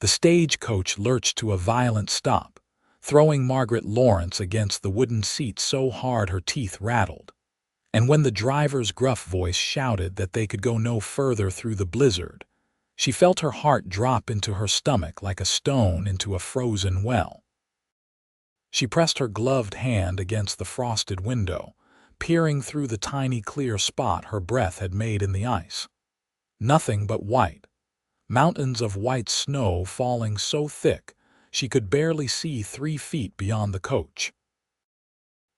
The stagecoach lurched to a violent stop, throwing Margaret Lawrence against the wooden seat so hard her teeth rattled. And when the driver's gruff voice shouted that they could go no further through the blizzard, she felt her heart drop into her stomach like a stone into a frozen well. She pressed her gloved hand against the frosted window, peering through the tiny clear spot her breath had made in the ice. Nothing but white. Mountains of white snow falling so thick she could barely see 3 feet beyond the coach.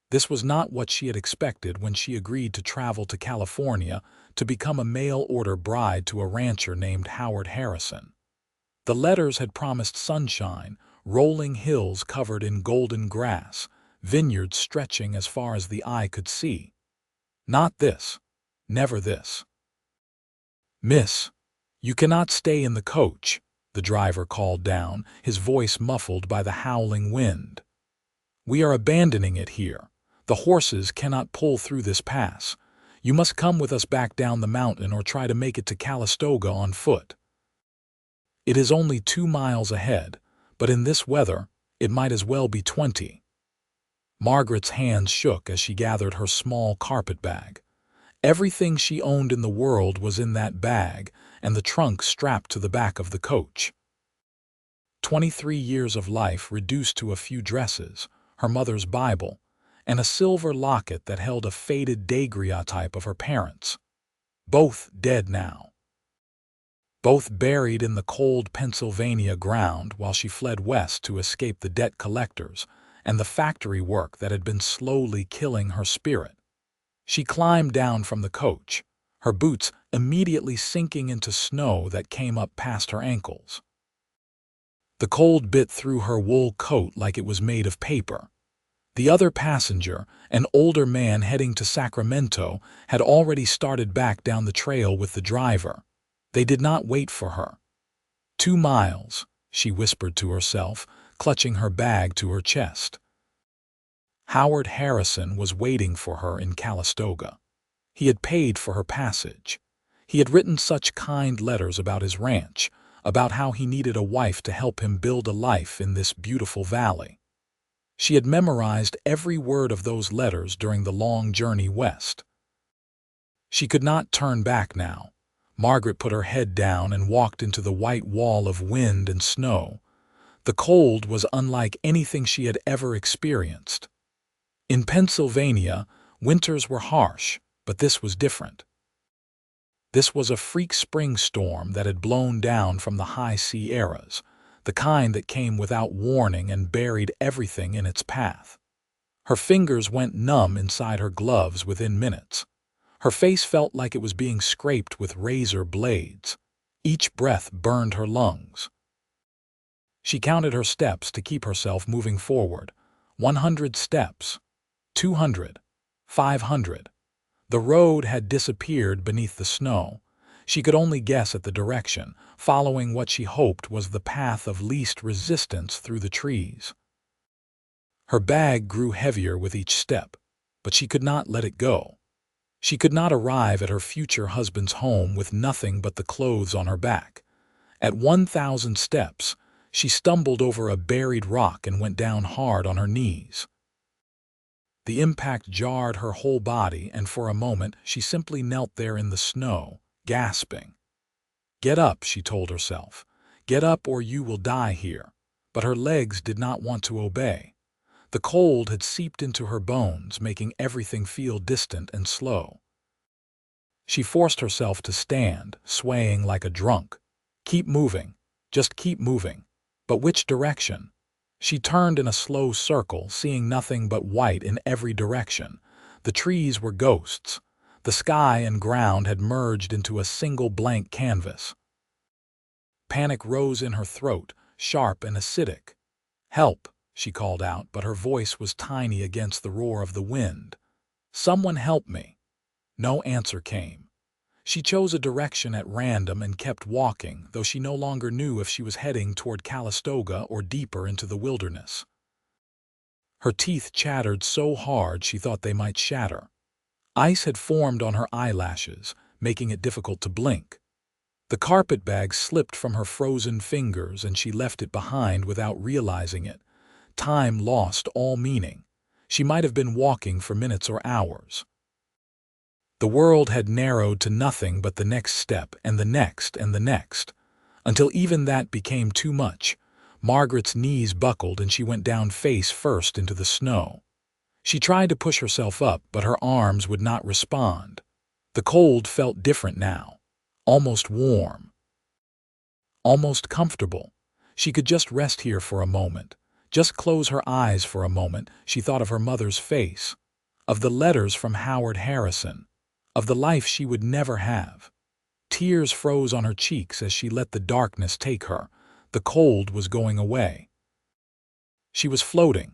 This was not what she had expected when she agreed to travel to California to become a mail-order bride to a rancher named Howard Harrison. The letters had promised sunshine, rolling hills covered in golden grass, vineyards stretching as far as the eye could see. Not this. Never this. "Miss, you cannot stay in the coach," the driver called down, his voice muffled by the howling wind. "We are abandoning it here. The horses cannot pull through this pass. You must come with us back down the mountain or try to make it to Calistoga on foot. It is only 2 miles ahead, but in this weather, it might as well be 20. Margaret's hands shook as she gathered her small carpet bag. Everything she owned in the world was in that bag, and the trunk strapped to the back of the coach. 23 years of life reduced to a few dresses, her mother's Bible, and a silver locket that held a faded daguerreotype of her parents. Both dead now. Both buried in the cold Pennsylvania ground while she fled west to escape the debt collectors and the factory work that had been slowly killing her spirit. She climbed down from the coach, her boots immediately sinking into snow that came up past her ankles. The cold bit through her wool coat like it was made of paper. The other passenger, an older man heading to Sacramento, had already started back down the trail with the driver. They did not wait for her. 2 miles, she whispered to herself, clutching her bag to her chest. Howard Harrison was waiting for her in Calistoga. He had paid for her passage. He had written such kind letters about his ranch, about how he needed a wife to help him build a life in this beautiful valley. She had memorized every word of those letters during the long journey west. She could not turn back now. Margaret put her head down and walked into the white wall of wind and snow. The cold was unlike anything she had ever experienced. In Pennsylvania, winters were harsh, but this was different. This was a freak spring storm that had blown down from the high Sierras, the kind that came without warning and buried everything in its path. Her fingers went numb inside her gloves within minutes. Her face felt like it was being scraped with razor blades. Each breath burned her lungs. She counted her steps to keep herself moving forward. 100 steps. 200. 500. The road had disappeared beneath the snow. She could only guess at the direction, following what she hoped was the path of least resistance through the trees. Her bag grew heavier with each step, but she could not let it go. She could not arrive at her future husband's home with nothing but the clothes on her back. At 1,000 steps, she stumbled over a buried rock and went down hard on her knees. The impact jarred her whole body, and for a moment she simply knelt there in the snow, gasping. "Get up," she told herself. "Get up or you will die here." But her legs did not want to obey. The cold had seeped into her bones, making everything feel distant and slow. She forced herself to stand, swaying like a drunk. Keep moving. Just keep moving. But which direction? She turned in a slow circle, seeing nothing but white in every direction. The trees were ghosts. The sky and ground had merged into a single blank canvas. Panic rose in her throat, sharp and acidic. "Help," she called out, but her voice was tiny against the roar of the wind. "Someone help me." No answer came. She chose a direction at random and kept walking, though she no longer knew if she was heading toward Calistoga or deeper into the wilderness. Her teeth chattered so hard she thought they might shatter. Ice had formed on her eyelashes, making it difficult to blink. The carpet bag slipped from her frozen fingers and she left it behind without realizing it. Time lost all meaning. She might have been walking for minutes or hours. The world had narrowed to nothing but the next step and the next and the next, until even that became too much. Margaret's knees buckled and she went down face first into the snow. She tried to push herself up, but her arms would not respond. The cold felt different now, almost warm, almost comfortable. She could just rest here for a moment, just close her eyes for a moment. She thought of her mother's face, of the letters from Howard Harrison, of the life she would never have. Tears froze on her cheeks as she let the darkness take her. The cold was going away. She was floating.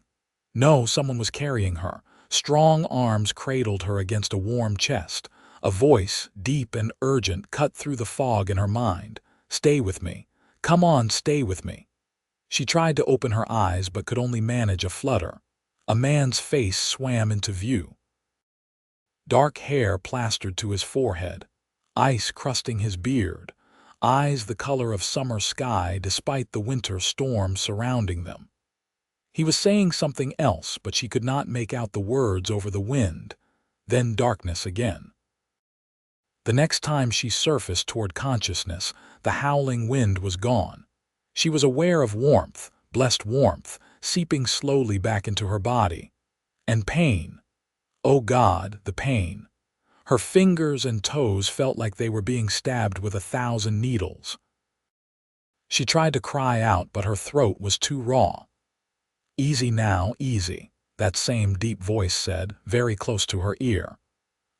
No, someone was carrying her. Strong arms cradled her against a warm chest. A voice, deep and urgent, cut through the fog in her mind. "Stay with me. Come on, stay with me." She tried to open her eyes but could only manage a flutter. A man's face swam into view. Dark hair plastered to his forehead, ice crusting his beard, eyes the color of summer sky despite the winter storm surrounding them. He was saying something else, but she could not make out the words over the wind. Then darkness again. The next time she surfaced toward consciousness, the howling wind was gone. She was aware of warmth, blessed warmth, seeping slowly back into her body. And pain. Oh God, the pain. Her fingers and toes felt like they were being stabbed with 1,000 needles. She tried to cry out, but her throat was too raw. "Easy now, easy," that same deep voice said, very close to her ear.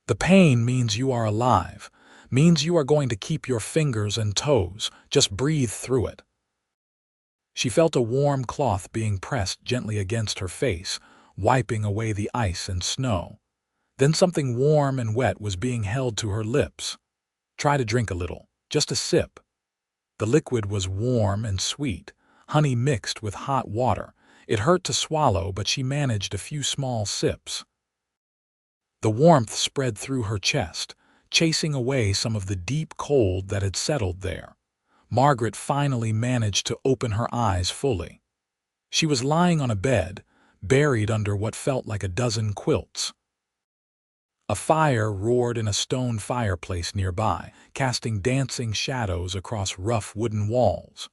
"The pain means you are alive, means you are going to keep your fingers and toes. Just breathe through it." She felt a warm cloth being pressed gently against her face, wiping away the ice and snow. Then something warm and wet was being held to her lips. "Try to drink a little, just a sip." The liquid was warm and sweet, honey mixed with hot water. It hurt to swallow, but she managed a few small sips. The warmth spread through her chest, chasing away some of the deep cold that had settled there. Margaret finally managed to open her eyes fully. She was lying on a bed, buried under what felt like a dozen quilts. A fire roared in a stone fireplace nearby, casting dancing shadows across rough wooden walls.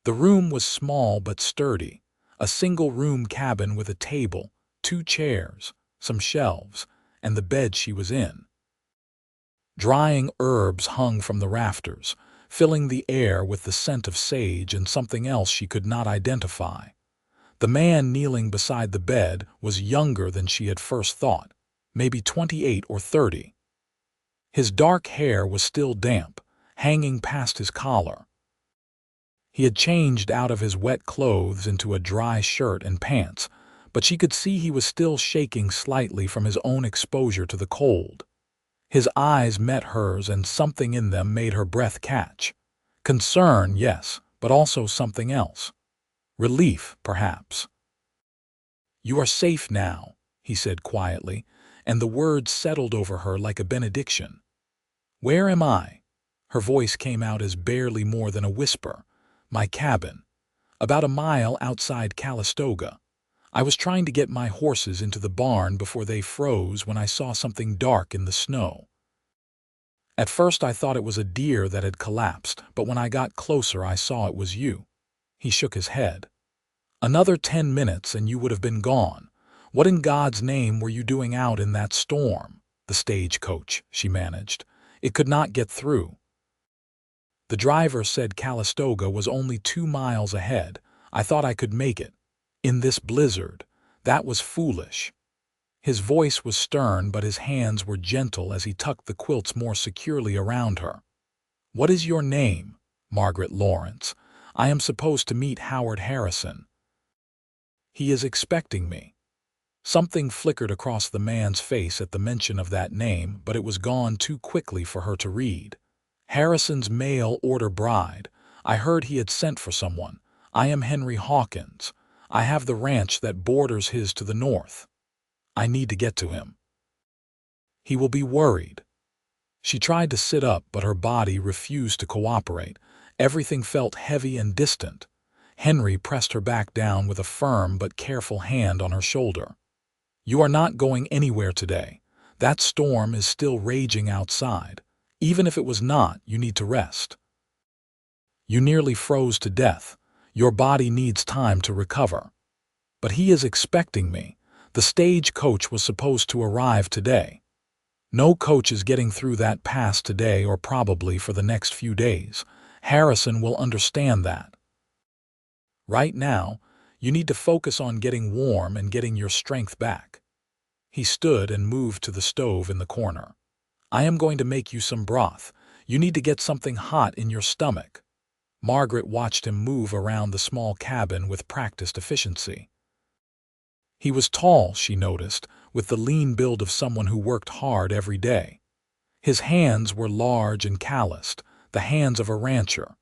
The room was small but sturdy, a single-room cabin with a table, 2 chairs, some shelves, and the bed she was in. Drying herbs hung from the rafters, filling the air with the scent of sage and something else she could not identify. The man kneeling beside the bed was younger than she had first thought, maybe 28 or 30. His dark hair was still damp, hanging past his collar. He had changed out of his wet clothes into a dry shirt and pants, but she could see he was still shaking slightly from his own exposure to the cold. His eyes met hers and something in them made her breath catch. Concern, yes, but also something else. Relief, perhaps. "You are safe now," he said quietly, and the words settled over her like a benediction. "Where am I?" Her voice came out as barely more than a whisper. "My cabin. About a mile outside Calistoga. I was trying to get my horses into the barn before they froze when I saw something dark in the snow. At first I thought it was a deer that had collapsed, but when I got closer I saw it was you." He shook his head. "Another 10 minutes and you would have been gone. What in God's name were you doing out in that storm?" "The stagecoach," she managed. "It could not get through." "The driver said Calistoga was only 2 miles ahead. I thought I could make it. In this blizzard. That was foolish." His voice was stern, but his hands were gentle as he tucked the quilts more securely around her. "What is your name?" "Margaret Lawrence. I am supposed to meet Howard Harrison. He is expecting me." Something flickered across the man's face at the mention of that name, but it was gone too quickly for her to read. "Harrison's mail-order bride. I heard he had sent for someone. I am Henry Hawkins. I have the ranch that borders his to the north. I need to get to him." "He will be worried." She tried to sit up, but her body refused to cooperate. Everything felt heavy and distant. Henry pressed her back down with a firm but careful hand on her shoulder. "You are not going anywhere today. That storm is still raging outside. Even if it was not, you need to rest. You nearly froze to death. Your body needs time to recover." "But he is expecting me. The stage coach was supposed to arrive today." "No coach is getting through that pass today or probably for the next few days. Harrison will understand that. Right now, you need to focus on getting warm and getting your strength back." He stood and moved to the stove in the corner. "I am going to make you some broth. You need to get something hot in your stomach." Margaret watched him move around the small cabin with practiced efficiency. He was tall, she noticed, with the lean build of someone who worked hard every day. His hands were large and calloused, the hands of a rancher.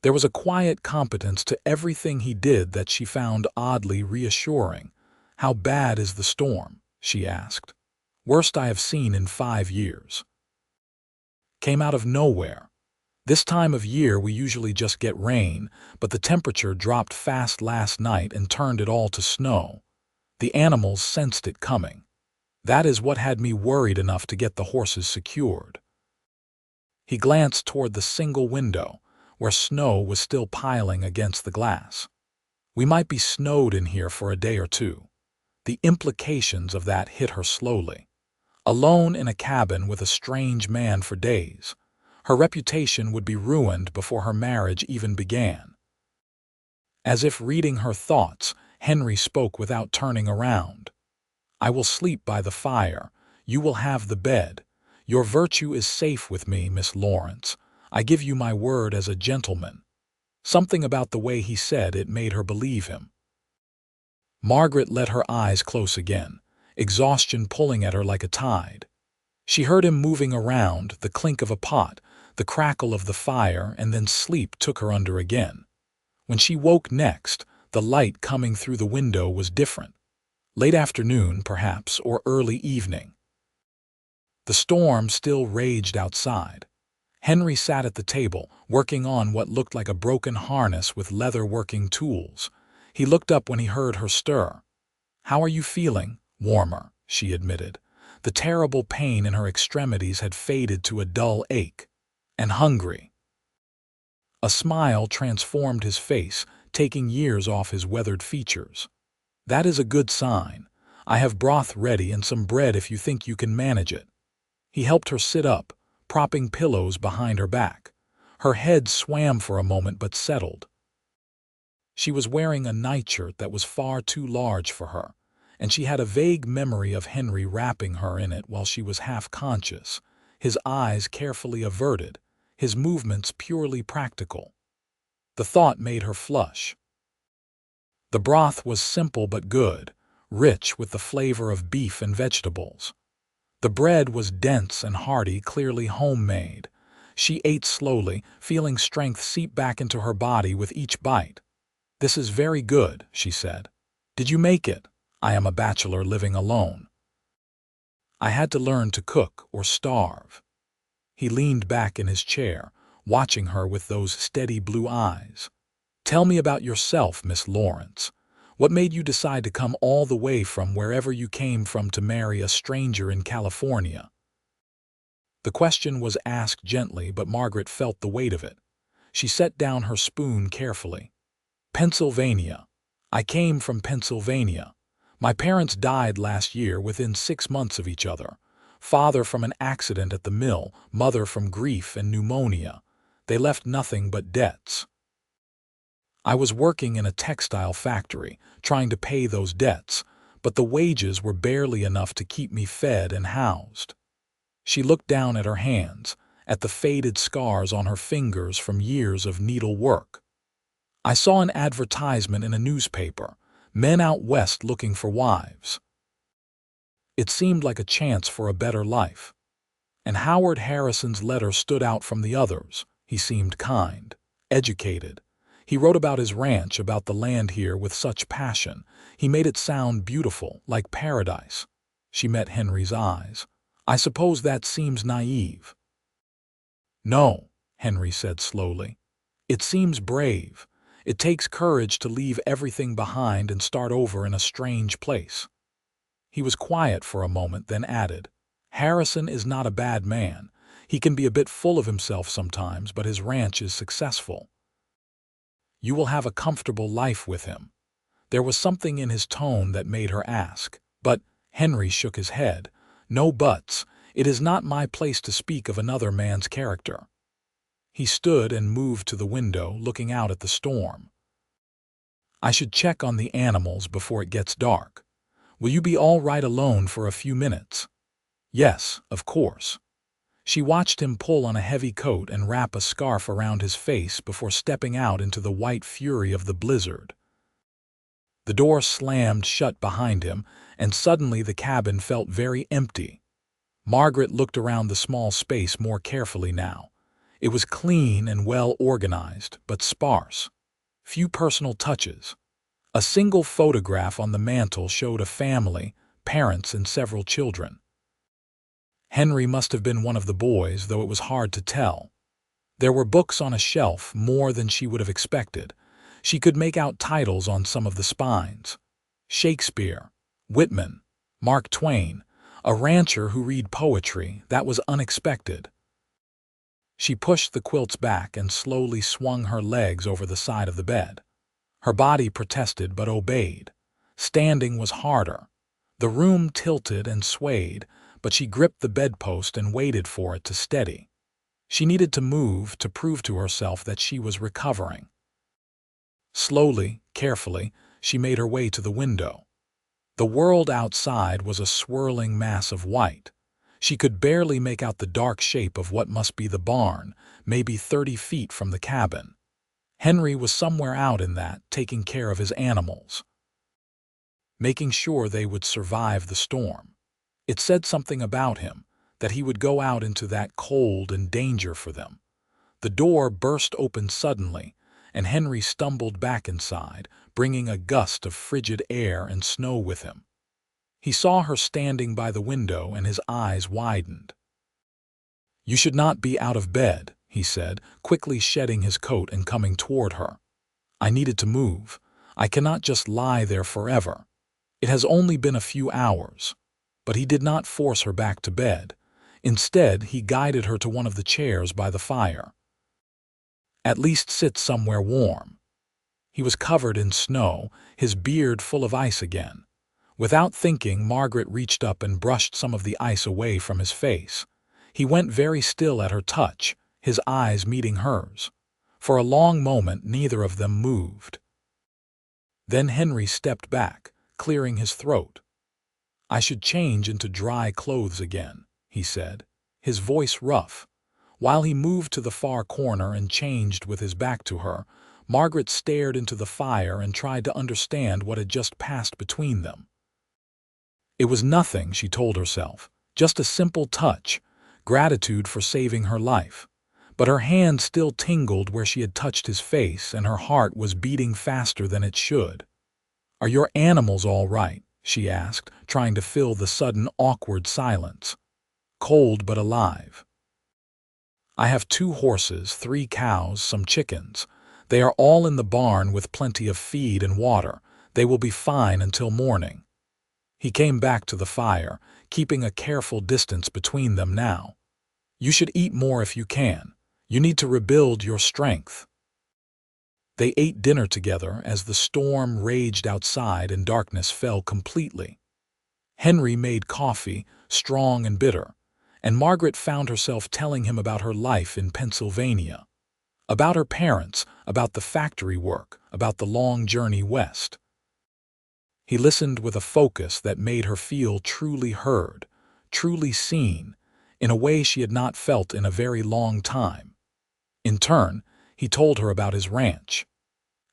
There was a quiet competence to everything he did that she found oddly reassuring. "How bad is the storm?" she asked. "Worst I have seen in 5 years. Came out of nowhere. This time of year we usually just get rain, but the temperature dropped fast last night and turned it all to snow. The animals sensed it coming. That is what had me worried enough to get the horses secured." He glanced toward the single window, where snow was still piling against the glass. "We might be snowed in here for a day or two." The implications of that hit her slowly. Alone in a cabin with a strange man for days. Her reputation would be ruined before her marriage even began. As if reading her thoughts, Henry spoke without turning around. "I will sleep by the fire. You will have the bed. Your virtue is safe with me, Miss Lawrence. I give you my word as a gentleman." Something about the way he said it made her believe him. Margaret let her eyes close again, exhaustion pulling at her like a tide. She heard him moving around, the clink of a pot, the crackle of the fire, and then sleep took her under again. When she woke next, the light coming through the window was different. Late afternoon, perhaps, or early evening. The storm still raged outside. Henry sat at the table, working on what looked like a broken harness with leather-working tools. He looked up when he heard her stir. "How are you feeling?" "Warmer," she admitted. The terrible pain in her extremities had faded to a dull ache. "And hungry." A smile transformed his face, taking years off his weathered features. "That is a good sign. I have broth ready and some bread if you think you can manage it." He helped her sit up, propping pillows behind her back. Her head swam for a moment but settled. She was wearing a nightshirt that was far too large for her, and she had a vague memory of Henry wrapping her in it while she was half-conscious, his eyes carefully averted, his movements purely practical. The thought made her flush. The broth was simple but good, rich with the flavor of beef and vegetables. The bread was dense and hearty, clearly homemade. She ate slowly, feeling strength seep back into her body with each bite. "This is very good," she said. "Did you make it?" "I am a bachelor living alone. I had to learn to cook or starve." He leaned back in his chair, watching her with those steady blue eyes. "Tell me about yourself, Miss Lawrence. What made you decide to come all the way from wherever you came from to marry a stranger in California?" The question was asked gently, but Margaret felt the weight of it. She set down her spoon carefully. "Pennsylvania. I came from Pennsylvania. My parents died last year within 6 months of each other. Father from an accident at the mill, mother from grief and pneumonia. They left nothing but debts. I was working in a textile factory, trying to pay those debts, but the wages were barely enough to keep me fed and housed." She looked down at her hands, at the faded scars on her fingers from years of needlework. "I saw an advertisement in a newspaper, men out west looking for wives. It seemed like a chance for a better life. And Howard Harrison's letter stood out from the others. He seemed kind, educated. He wrote about his ranch, about the land here with such passion. He made it sound beautiful, like paradise." She met Henry's eyes. "I suppose that seems naive." "No," Henry said slowly. "It seems brave. It takes courage to leave everything behind and start over in a strange place." He was quiet for a moment, then added, "Harrison is not a bad man. He can be a bit full of himself sometimes, but his ranch is successful. You will have a comfortable life with him." There was something in his tone that made her ask. "But," Henry shook his head, "no buts. It is not my place to speak of another man's character." He stood and moved to the window, looking out at the storm. "I should check on the animals before it gets dark. Will you be all right alone for a few minutes?" "Yes, of course." She watched him pull on a heavy coat and wrap a scarf around his face before stepping out into the white fury of the blizzard. The door slammed shut behind him, and suddenly the cabin felt very empty. Margaret looked around the small space more carefully now. It was clean and well organized, but sparse. Few personal touches. A single photograph on the mantel showed a family, parents and several children. Henry must have been one of the boys, though it was hard to tell. There were books on a shelf, more than she would have expected. She could make out titles on some of the spines. Shakespeare, Whitman, Mark Twain, a rancher who read poetry. That was unexpected. She pushed the quilts back and slowly swung her legs over the side of the bed. Her body protested but obeyed. Standing was harder. The room tilted and swayed, but she gripped the bedpost and waited for it to steady. She needed to move to prove to herself that she was recovering. Slowly, carefully, she made her way to the window. The world outside was a swirling mass of white. She could barely make out the dark shape of what must be the barn, maybe 30 feet from the cabin. Henry was somewhere out in that, taking care of his animals, making sure they would survive the storm. It said something about him, that he would go out into that cold and danger for them. The door burst open suddenly, and Henry stumbled back inside, bringing a gust of frigid air and snow with him. He saw her standing by the window and his eyes widened. "You should not be out of bed," he said, quickly shedding his coat and coming toward her. "I needed to move. I cannot just lie there forever. It has only been a few hours." But he did not force her back to bed. Instead, he guided her to one of the chairs by the fire. "At least sit somewhere warm." He was covered in snow, his beard full of ice again. Without thinking, Margaret reached up and brushed some of the ice away from his face. He went very still at her touch, his eyes meeting hers. For a long moment, neither of them moved. Then Henry stepped back, clearing his throat. "I should change into dry clothes again," he said, his voice rough. While he moved to the far corner and changed with his back to her, Margaret stared into the fire and tried to understand what had just passed between them. It was nothing, she told herself, just a simple touch, gratitude for saving her life. But her hand still tingled where she had touched his face, and her heart was beating faster than it should. "Are your animals all right?" she asked, trying to fill the sudden awkward silence. "Cold but alive." "I have 2 horses, 3 cows, some chickens. They are all in the barn with plenty of feed and water. They will be fine until morning." He came back to the fire, keeping a careful distance between them now. "You should eat more if you can. You need to rebuild your strength." They ate dinner together as the storm raged outside and darkness fell completely. Henry made coffee, strong and bitter, and Margaret found herself telling him about her life in Pennsylvania. About her parents, about the factory work, about the long journey west. He listened with a focus that made her feel truly heard, truly seen, in a way she had not felt in a very long time. In turn, he told her about his ranch.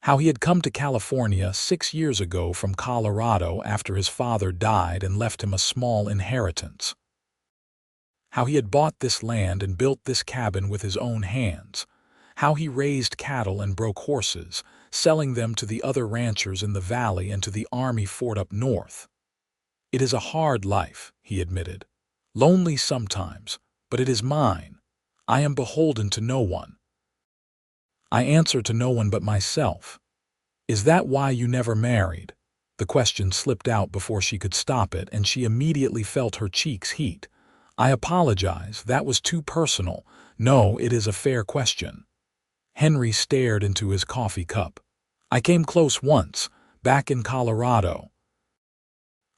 How he had come to California 6 years ago from Colorado after his father died and left him a small inheritance. How he had bought this land and built this cabin with his own hands. How he raised cattle and broke horses, selling them to the other ranchers in the valley and to the army fort up north. "It is a hard life," he admitted. "Lonely sometimes, but it is mine. I am beholden to no one. I answer to no one but myself. Is that why you never married? The question slipped out before she could stop it, and she immediately felt her cheeks heat. I apologize, that was too personal. No, it is a fair question. Henry stared into his coffee cup. I came close once, back in Colorado.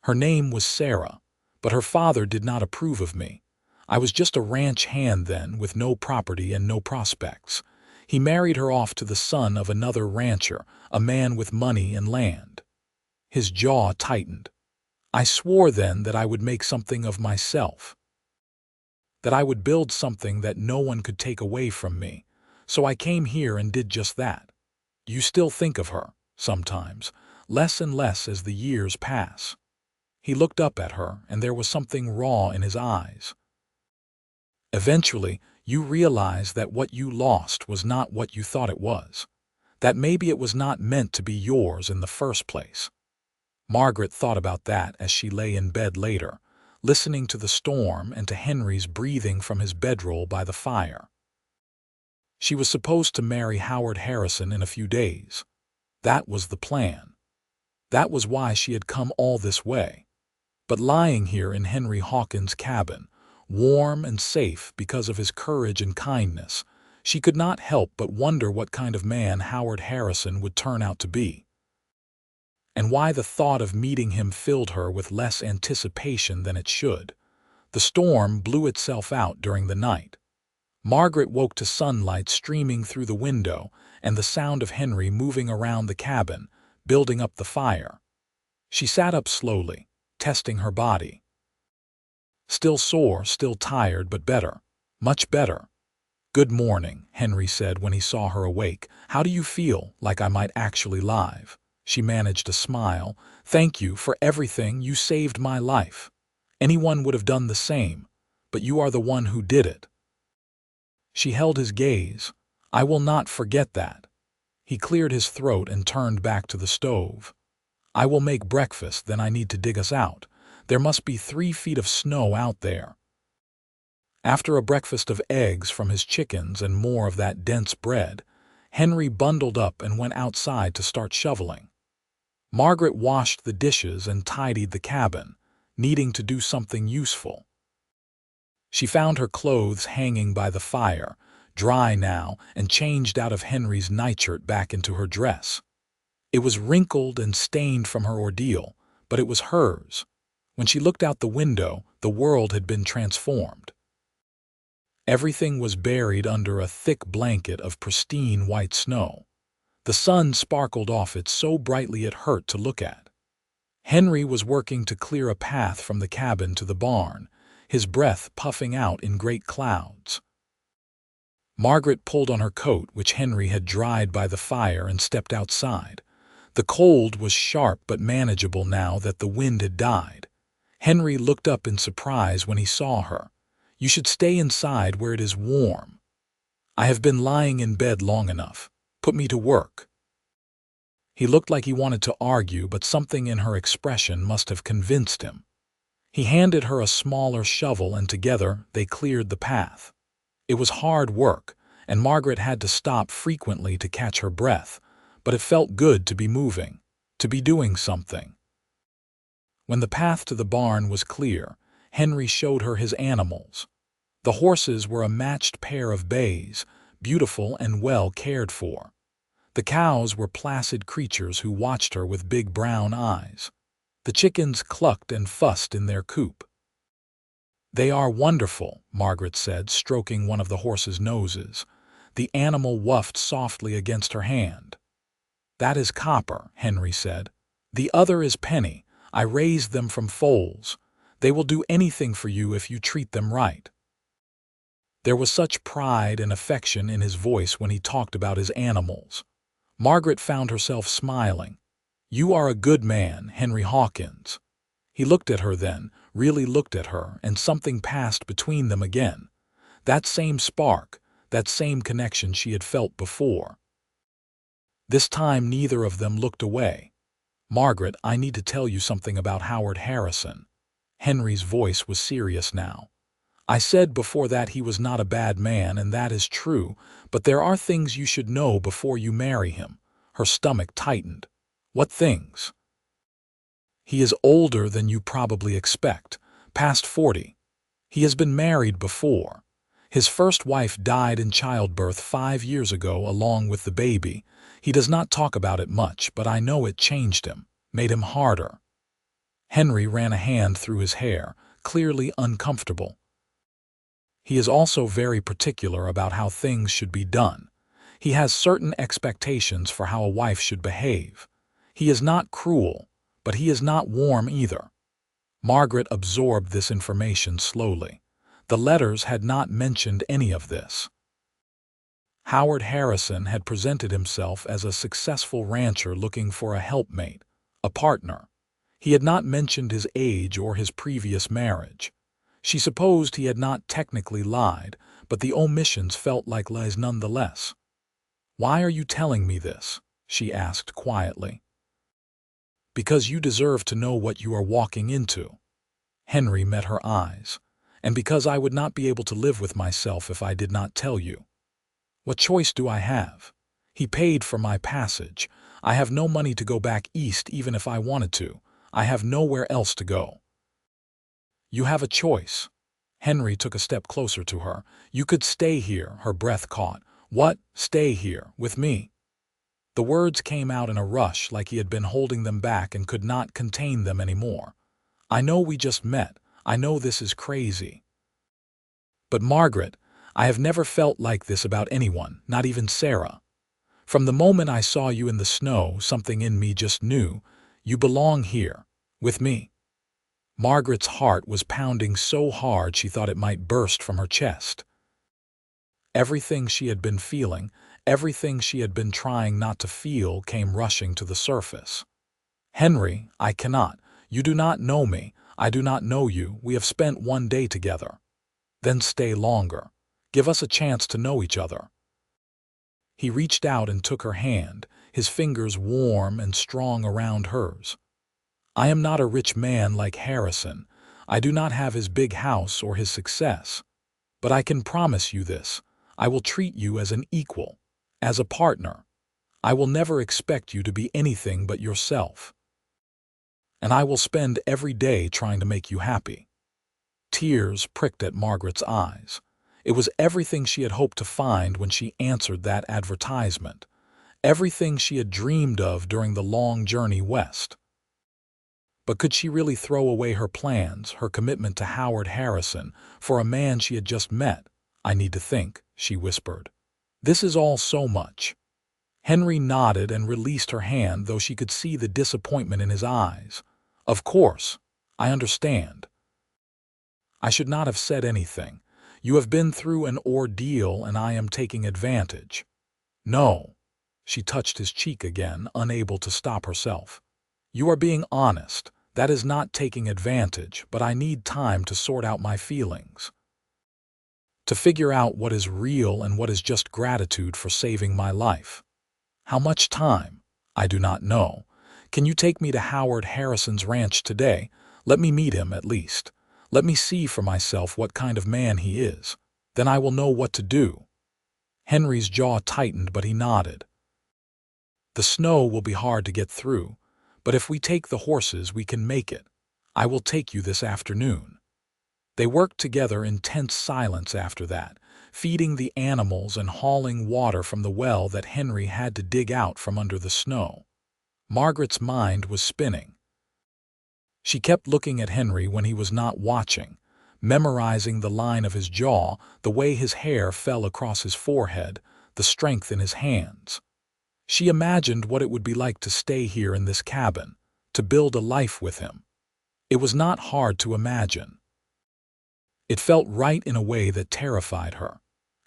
Her name was Sarah, but her father did not approve of me. I was just a ranch hand then, with no property and no prospects. He married her off to the son of another rancher, a man with money and land. His jaw tightened. I swore then that I would make something of myself, that I would build something that no one could take away from me. So I came here and did just that. You still think of her, sometimes, less and less as the years pass. He looked up at her, and there was something raw in his eyes. Eventually, you realize that what you lost was not what you thought it was, that maybe it was not meant to be yours in the first place. Margaret thought about that as she lay in bed later, listening to the storm and to Henry's breathing from his bedroll by the fire. She was supposed to marry Howard Harrison in a few days. That was the plan. That was why she had come all this way. But lying here in Henry Hawkins' cabin, warm and safe because of his courage and kindness, she could not help but wonder what kind of man Howard Harrison would turn out to be, and why the thought of meeting him filled her with less anticipation than it should. The storm blew itself out during the night. Margaret woke to sunlight streaming through the window and the sound of Henry moving around the cabin, building up the fire. She sat up slowly, testing her body. Still sore, still tired, but better. Much better. Good morning, Henry said when he saw her awake. How do you feel? Like I might actually live. She managed a smile. Thank you for everything. You saved my life. Anyone would have done the same, but you are the one who did it. She held his gaze. I will not forget that. He cleared his throat and turned back to the stove. I will make breakfast, then I need to dig us out. There must be 3 feet of snow out there. After a breakfast of eggs from his chickens and more of that dense bread, Henry bundled up and went outside to start shoveling. Margaret washed the dishes and tidied the cabin, needing to do something useful. She found her clothes hanging by the fire, dry now, and changed out of Henry's nightshirt back into her dress. It was wrinkled and stained from her ordeal, but it was hers. When she looked out the window, the world had been transformed. Everything was buried under a thick blanket of pristine white snow. The sun sparkled off it so brightly it hurt to look at. Henry was working to clear a path from the cabin to the barn, his breath puffing out in great clouds. Margaret pulled on her coat, which Henry had dried by the fire, and stepped outside. The cold was sharp but manageable now that the wind had died. Henry looked up in surprise when he saw her. You should stay inside where it is warm. I have been lying in bed long enough. Put me to work. He looked like he wanted to argue, but something in her expression must have convinced him. He handed her a smaller shovel, and together they cleared the path. It was hard work, and Margaret had to stop frequently to catch her breath, but it felt good to be moving, to be doing something. When the path to the barn was clear, Henry showed her his animals. The horses were a matched pair of bays, beautiful and well cared for. The cows were placid creatures who watched her with big brown eyes. The chickens clucked and fussed in their coop. They are wonderful, Margaret said, stroking one of the horses' noses. The animal whuffed softly against her hand. That is Copper, Henry said. The other is Penny. I raised them from foals. They will do anything for you if you treat them right. There was such pride and affection in his voice when he talked about his animals. Margaret found herself smiling. You are a good man, Henry Hawkins. He looked at her then, really looked at her, and something passed between them again. That same spark, that same connection she had felt before. This time neither of them looked away. Margaret, I need to tell you something about Howard Harrison. Henry's voice was serious now. I said before that he was not a bad man, and that is true, but there are things you should know before you marry him. Her stomach tightened. What things? He is older than you probably expect, past 40. He has been married before. His first wife died in childbirth 5 years ago along with the baby. He does not talk about it much, but I know it changed him, made him harder. Henry ran a hand through his hair, clearly uncomfortable. He is also very particular about how things should be done. He has certain expectations for how a wife should behave. He is not cruel, but he is not warm either. Margaret absorbed this information slowly. The letters had not mentioned any of this. Howard Harrison had presented himself as a successful rancher looking for a helpmate, a partner. He had not mentioned his age or his previous marriage. She supposed he had not technically lied, but the omissions felt like lies nonetheless. "Why are you telling me this?" she asked quietly. "Because you deserve to know what you are walking into." Henry met her eyes. "And because I would not be able to live with myself if I did not tell you." "What choice do I have? He paid for my passage. I have no money to go back east even if I wanted to. I have nowhere else to go." "You have a choice." Henry took a step closer to her. "You could stay here," her breath caught. "What? Stay here, with me?" The words came out in a rush, like he had been holding them back and could not contain them anymore. "I know we just met. I know this is crazy. But Margaret, I have never felt like this about anyone, not even Sarah. From the moment I saw you in the snow, something in me just knew, you belong here, with me." Margaret's heart was pounding so hard she thought it might burst from her chest. Everything she had been feeling, everything she had been trying not to feel, came rushing to the surface. "Henry, I cannot. You do not know me. I do not know you. We have spent one day together. Then stay longer. Give us a chance to know each other." He reached out and took her hand, his fingers warm and strong around hers. "I am not a rich man like Harrison. I do not have his big house or his success. But I can promise you this. I will treat you as an equal, as a partner. I will never expect you to be anything but yourself. And I will spend every day trying to make you happy." Tears pricked at Margaret's eyes. It was everything she had hoped to find when she answered that advertisement. Everything she had dreamed of during the long journey west. But could she really throw away her plans, her commitment to Howard Harrison, for a man she had just met? "I need to think," she whispered. "This is all so much." Henry nodded and released her hand, though she could see the disappointment in his eyes. "Of course. I understand. I should not have said anything. You have been through an ordeal and I am taking advantage." "No." She touched his cheek again, unable to stop herself. "You are being honest. That is not taking advantage, but I need time to sort out my feelings. To figure out what is real and what is just gratitude for saving my life." "How much time?" "I do not know. Can you take me to Howard Harrison's ranch today? Let me meet him at least. Let me see for myself what kind of man he is. Then I will know what to do." Henry's jaw tightened, but he nodded. "The snow will be hard to get through, but if we take the horses we can make it. I will take you this afternoon." They worked together in tense silence after that, feeding the animals and hauling water from the well that Henry had to dig out from under the snow. Margaret's mind was spinning. She kept looking at Henry when he was not watching, memorizing the line of his jaw, the way his hair fell across his forehead, the strength in his hands. She imagined what it would be like to stay here in this cabin, to build a life with him. It was not hard to imagine. It felt right in a way that terrified her.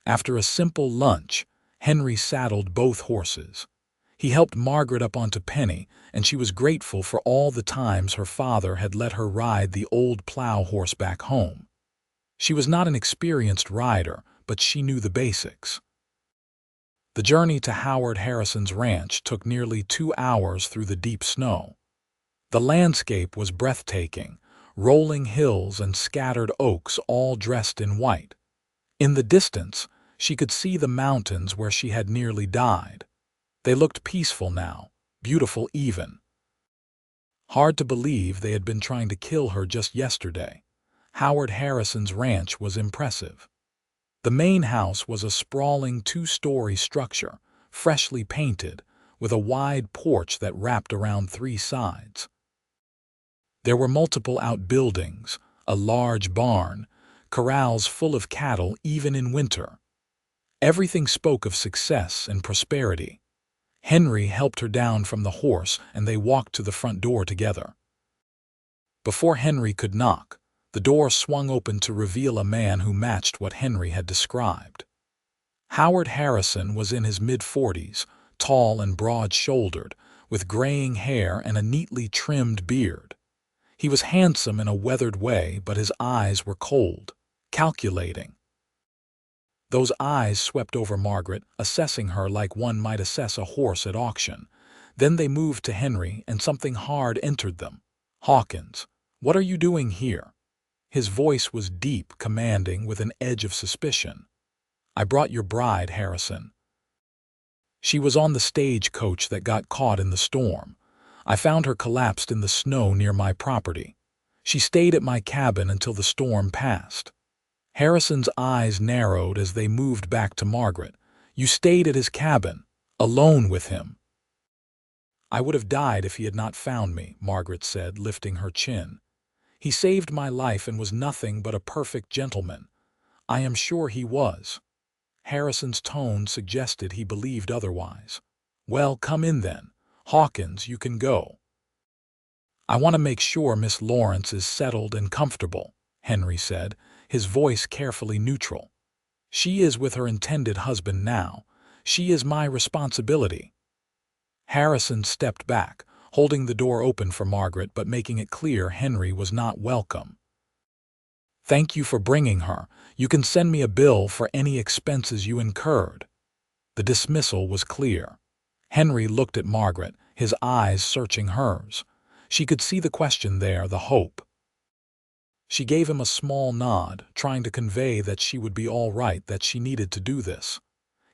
After a simple lunch, Henry saddled both horses. He helped Margaret up onto Penny, and she was grateful for all the times her father had let her ride the old plow horse back home. She was not an experienced rider, but she knew the basics. The journey to Howard Harrison's ranch took nearly 2 hours through the deep snow. The landscape was breathtaking. rolling hills and scattered oaks all dressed in white. In the distance, she could see the mountains where she had nearly died. They looked peaceful now, beautiful even. Hard to believe they had been trying to kill her just yesterday. Howard Harrison's ranch was impressive. The main house was a sprawling two-story structure, freshly painted, with a wide porch that wrapped around 3 sides. There were multiple outbuildings, a large barn, corrals full of cattle even in winter. Everything spoke of success and prosperity. Henry helped her down from the horse and they walked to the front door together. Before Henry could knock, the door swung open to reveal a man who matched what Henry had described. Howard Harrison was in his mid-40s, tall and broad-shouldered, with graying hair and a neatly trimmed beard. He was handsome in a weathered way, but his eyes were cold, calculating. Those eyes swept over Margaret, assessing her like one might assess a horse at auction. Then they moved to Henry, and something hard entered them. "Hawkins, what are you doing here?" His voice was deep, commanding, with an edge of suspicion. "I brought your bride, Harrison. She was on the stagecoach that got caught in the storm. I found her collapsed in the snow near my property. She stayed at my cabin until the storm passed." Harrison's eyes narrowed as they moved back to Margaret. "You stayed at his cabin, alone with him?" "I would have died if he had not found me," Margaret said, lifting her chin. "He saved my life and was nothing but a perfect gentleman. I am sure he was." Harrison's tone suggested he believed otherwise. "Well, come in then. Hawkins, you can go." "I want to make sure Miss Lawrence is settled and comfortable," Henry said, his voice carefully neutral. "She is with her intended husband now. She is my responsibility." Harrison stepped back, holding the door open for Margaret but making it clear Henry was not welcome. "Thank you for bringing her. You can send me a bill for any expenses you incurred." The dismissal was clear. Henry looked at Margaret, his eyes searching hers. She could see the question there, the hope. She gave him a small nod, trying to convey that she would be all right, that she needed to do this.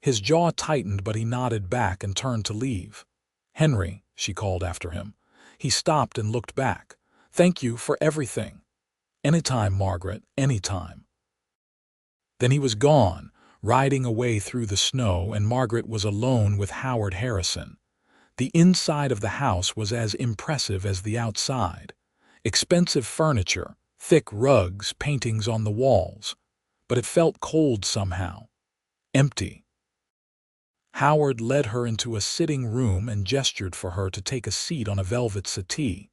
His jaw tightened, but he nodded back and turned to leave. "Henry," she called after him. He stopped and looked back. "Thank you for everything." "Anytime, Margaret, anytime." Then he was gone, riding away through the snow, and Margaret was alone with Howard Harrison. The inside of the house was as impressive as the outside. Expensive furniture, thick rugs, paintings on the walls. But it felt cold somehow. Empty. Howard led her into a sitting room and gestured for her to take a seat on a velvet settee.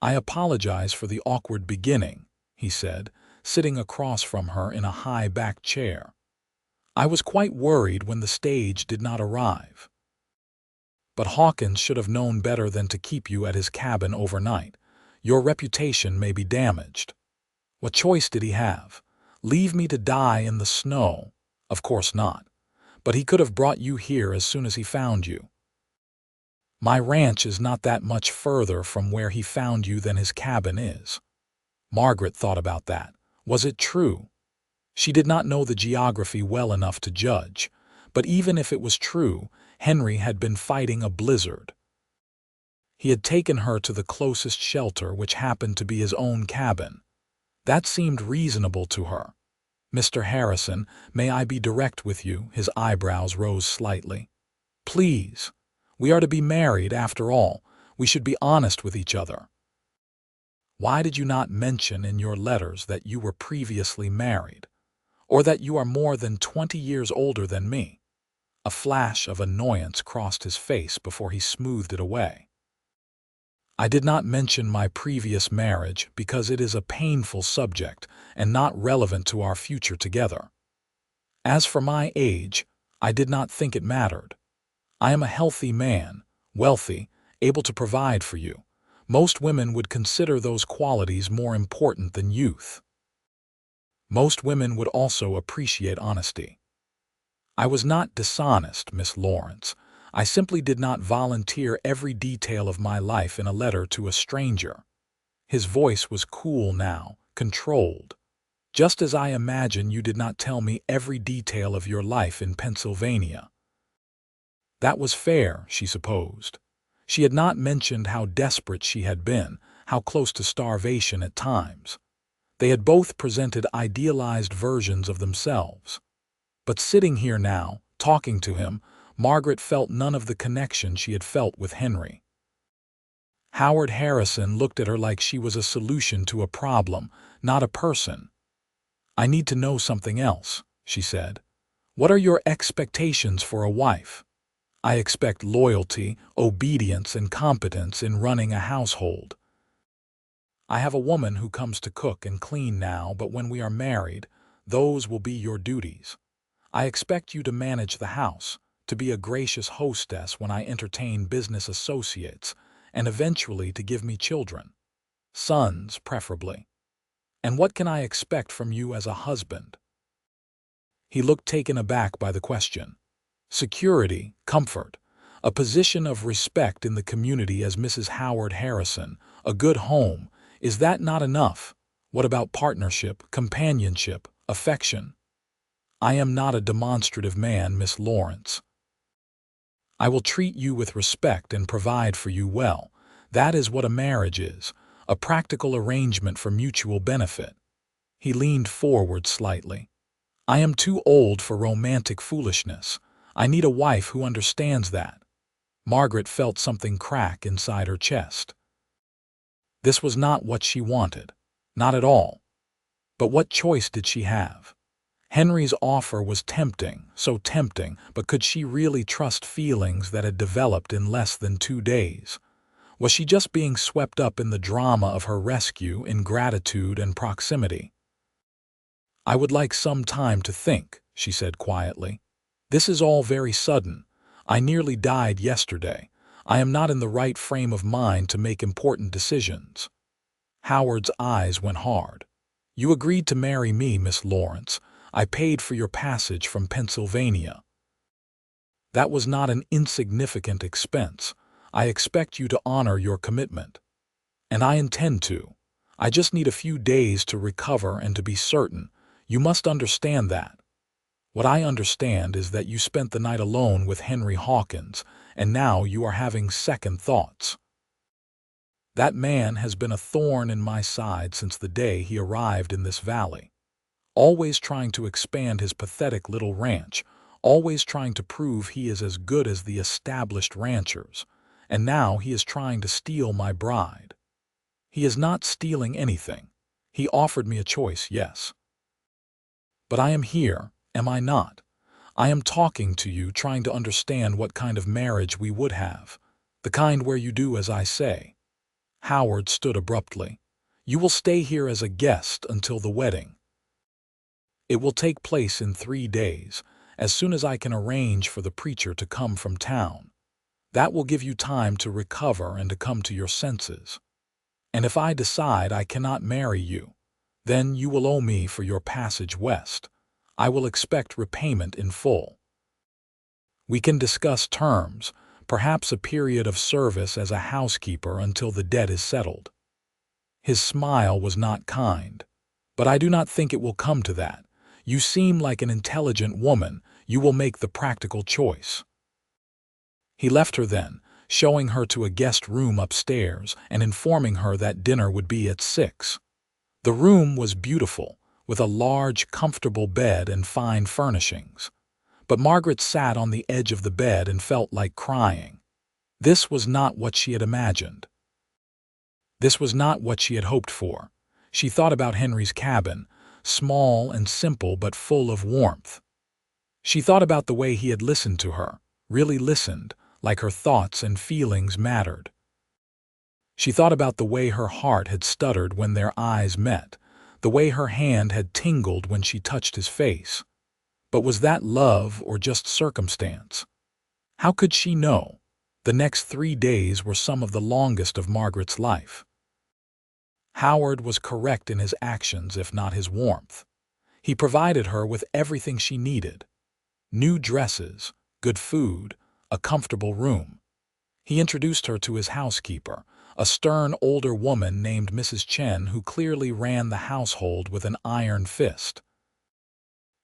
"I apologize for the awkward beginning," he said, sitting across from her in a high-backed chair. "I was quite worried when the stage did not arrive. But Hawkins should have known better than to keep you at his cabin overnight. Your reputation may be damaged." "What choice did he have? Leave me to die in the snow? Of course not. But he could have brought you here as soon as he found you." "My ranch is not that much further from where he found you than his cabin is." Margaret thought about that. Was it true? She did not know the geography well enough to judge, but even if it was true, Henry had been fighting a blizzard. He had taken her to the closest shelter, which happened to be his own cabin. That seemed reasonable to her. "Mr. Harrison, may I be direct with you?" His eyebrows rose slightly. "Please. We are to be married, after all. We should be honest with each other." "Why did you not mention in your letters that you were previously married? Or that you are more than 20 years older than me?" A flash of annoyance crossed his face before he smoothed it away. "I did not mention my previous marriage because it is a painful subject and not relevant to our future together. As for my age, I did not think it mattered. I am a healthy man, wealthy, able to provide for you. Most women would consider those qualities more important than youth. Most women would also appreciate honesty. I was not dishonest, Miss Lawrence. I simply did not volunteer every detail of my life in a letter to a stranger." His voice was cool now, controlled. "Just as I imagine you did not tell me every detail of your life in Pennsylvania." That was fair, she supposed. She had not mentioned how desperate she had been, how close to starvation at times. They had both presented idealized versions of themselves. But sitting here now, talking to him, Margaret felt none of the connection she had felt with Henry. Howard Harrison looked at her like she was a solution to a problem, not a person. "I need to know something else," she said. "What are your expectations for a wife?" "I expect loyalty, obedience, and competence in running a household. I have a woman who comes to cook and clean now, but when we are married, those will be your duties. I expect you to manage the house, to be a gracious hostess when I entertain business associates, and eventually to give me children. Sons, preferably. And what can I expect from you as a husband?" He looked taken aback by the question. Security, comfort, a position of respect in the community as Mrs. Howard Harrison, a good home. Is that not enough? What about partnership, companionship, affection? "I am not a demonstrative man, Miss Lawrence. I will treat you with respect and provide for you well. That is what a marriage is, a practical arrangement for mutual benefit." He leaned forward slightly. "I am too old for romantic foolishness. I need a wife who understands that." Margaret felt something crack inside her chest. This was not what she wanted. Not at all. But what choice did she have? Henry's offer was tempting, so tempting, but could she really trust feelings that had developed in less than 2 days? Was she just being swept up in the drama of her rescue, in gratitude and proximity? "I would like some time to think," she said quietly. "This is all very sudden. I nearly died yesterday. I am not in the right frame of mind to make important decisions." Howard's eyes went hard. "You agreed to marry me, Miss Lawrence. I paid for your passage from Pennsylvania. That was not an insignificant expense. I expect you to honor your commitment. And I intend to. I just need a few days to recover and to be certain. You must understand that. What I understand is that you spent the night alone with Henry Hawkins, and now you are having second thoughts. That man has been a thorn in my side since the day he arrived in this valley. Always trying to expand his pathetic little ranch, always trying to prove he is as good as the established ranchers, and now he is trying to steal my bride. He is not stealing anything. He offered me a choice, yes. But I am here, am I not? I am talking to you, trying to understand what kind of marriage we would have, the kind where you do as I say." Howard stood abruptly. "You will stay here as a guest until the wedding. It will take place in 3 days, as soon as I can arrange for the preacher to come from town. That will give you time to recover and to come to your senses. And if I decide I cannot marry you, then you will owe me for your passage west. I will expect repayment in full. We can discuss terms, perhaps a period of service as a housekeeper until the debt is settled." His smile was not kind. "But I do not think it will come to that. You seem like an intelligent woman. You will make the practical choice." He left her then, showing her to a guest room upstairs and informing her that dinner would be at 6. The room was beautiful, with a large, comfortable bed and fine furnishings. But Margaret sat on the edge of the bed and felt like crying. This was not what she had imagined. This was not what she had hoped for. She thought about Henry's cabin, small and simple but full of warmth. She thought about the way he had listened to her, really listened, like her thoughts and feelings mattered. She thought about the way her heart had stuttered when their eyes met, the way her hand had tingled when she touched his face. But was that love or just circumstance? How could she know? The next 3 days were some of the longest of Margaret's life. Howard was correct in his actions, if not his warmth. He provided her with everything she needed. New dresses, good food, a comfortable room. He introduced her to his housekeeper, a stern older woman named Mrs. Chen who clearly ran the household with an iron fist.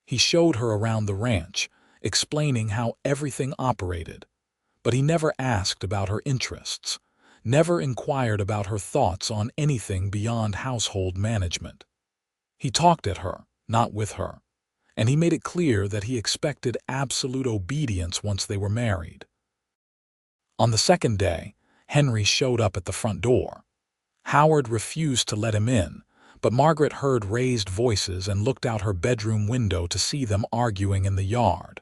He showed her around the ranch, explaining how everything operated, but he never asked about her interests, never inquired about her thoughts on anything beyond household management. He talked at her, not with her, and he made it clear that he expected absolute obedience once they were married. On the second day, Henry showed up at the front door. Howard refused to let him in, but Margaret heard raised voices and looked out her bedroom window to see them arguing in the yard.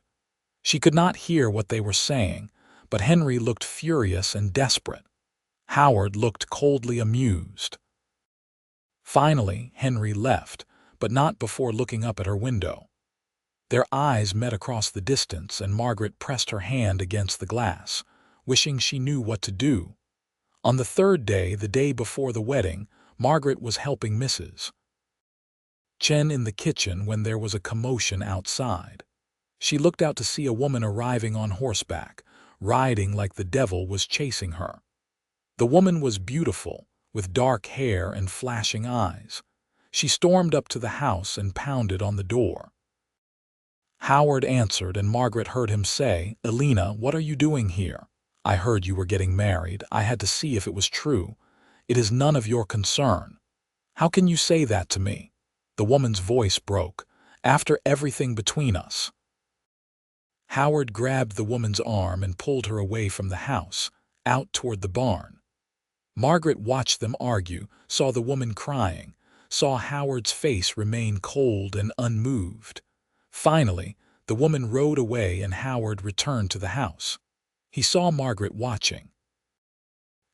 She could not hear what they were saying, but Henry looked furious and desperate. Howard looked coldly amused. Finally, Henry left, but not before looking up at her window. Their eyes met across the distance, and Margaret pressed her hand against the glass, wishing she knew what to do. On the third day, the day before the wedding, Margaret was helping Mrs. Chen in the kitchen when there was a commotion outside. She looked out to see a woman arriving on horseback, riding like the devil was chasing her. The woman was beautiful, with dark hair and flashing eyes. She stormed up to the house and pounded on the door. Howard answered, and Margaret heard him say, "Elena, what are you doing here? I heard you were getting married. I had to see if it was true. It is none of your concern." "How can you say that to me?" The woman's voice broke. "After everything between us." Howard grabbed the woman's arm and pulled her away from the house, out toward the barn. Margaret watched them argue, saw the woman crying, saw Howard's face remain cold and unmoved. Finally, the woman rode away and Howard returned to the house. He saw Margaret watching.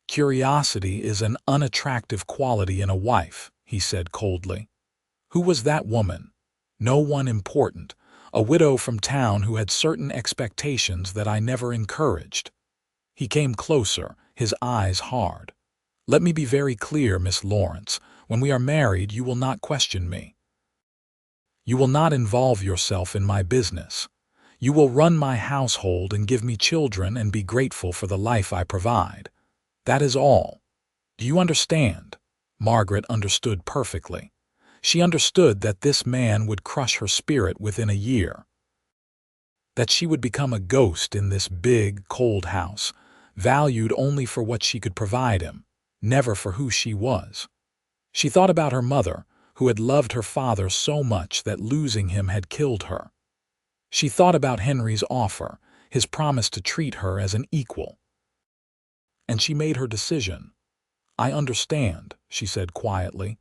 "Curiosity is an unattractive quality in a wife," he said coldly. "Who was that woman?" "No one important. A widow from town who had certain expectations that I never encouraged." He came closer, his eyes hard. "Let me be very clear, Miss Lawrence. When we are married, you will not question me. You will not involve yourself in my business. You will run my household and give me children and be grateful for the life I provide. That is all. Do you understand?" Margaret understood perfectly. She understood that this man would crush her spirit within a year, that she would become a ghost in this big, cold house, valued only for what she could provide him, never for who she was. She thought about her mother, who had loved her father so much that losing him had killed her. She thought about Henry's offer, his promise to treat her as an equal. And she made her decision. "I understand," she said quietly.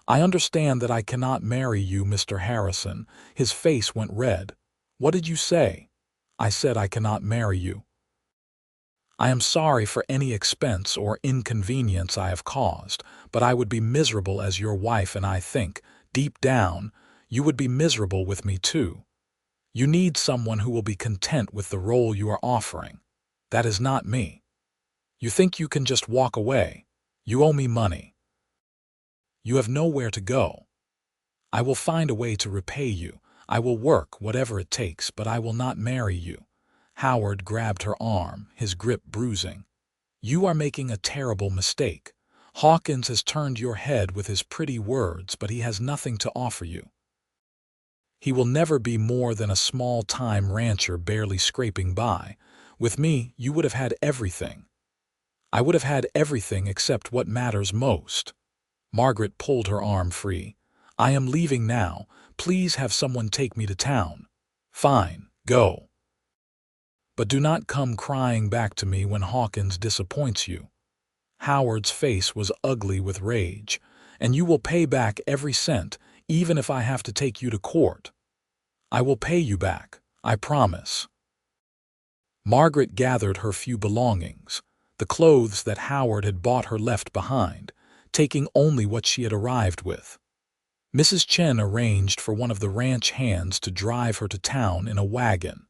"I understand that I cannot marry you, Mr. Harrison." His face went red. "What did you say?" "I said I cannot marry you. I am sorry for any expense or inconvenience I have caused, but I would be miserable as your wife, and I think, deep down, you would be miserable with me too. You need someone who will be content with the role you are offering. That is not me. You think you can just walk away. You owe me money. You have nowhere to go. I will find a way to repay you. I will work whatever it takes, but I will not marry you." Howard grabbed her arm, his grip bruising. "You are making a terrible mistake. Hawkins has turned your head with his pretty words, but he has nothing to offer you. He will never be more than a small-time rancher barely scraping by. With me, you would have had everything. I would have had everything except what matters most." Margaret pulled her arm free. "I am leaving now. Please have someone take me to town." "Fine, go. But do not come crying back to me when Hawkins disappoints you." Howard's face was ugly with rage. "And you will pay back every cent, even if I have to take you to court. I will pay you back, I promise." Margaret gathered her few belongings. The clothes that Howard had bought her left behind, taking only what she had arrived with. Mrs. Chen arranged for one of the ranch hands to drive her to town in a wagon.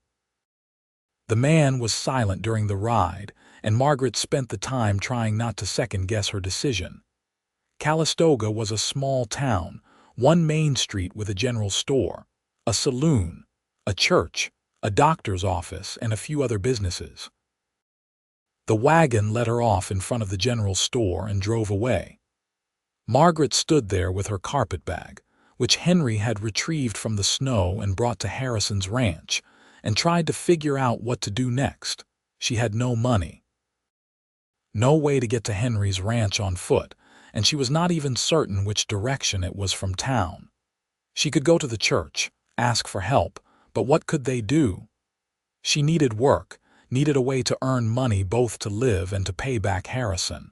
The man was silent during the ride, and Margaret spent the time trying not to second-guess her decision. Calistoga was a small town, one main street with a general store, a saloon, a church, a doctor's office, and a few other businesses. The wagon let her off in front of the general store and drove away. Margaret stood there with her carpetbag, which Henry had retrieved from the snow and brought to Harrison's ranch, and tried to figure out what to do next. She had no money, no way to get to Henry's ranch on foot, and she was not even certain which direction it was from town. She could go to the church, ask for help, but what could they do? She needed work, needed a way to earn money both to live and to pay back Harrison.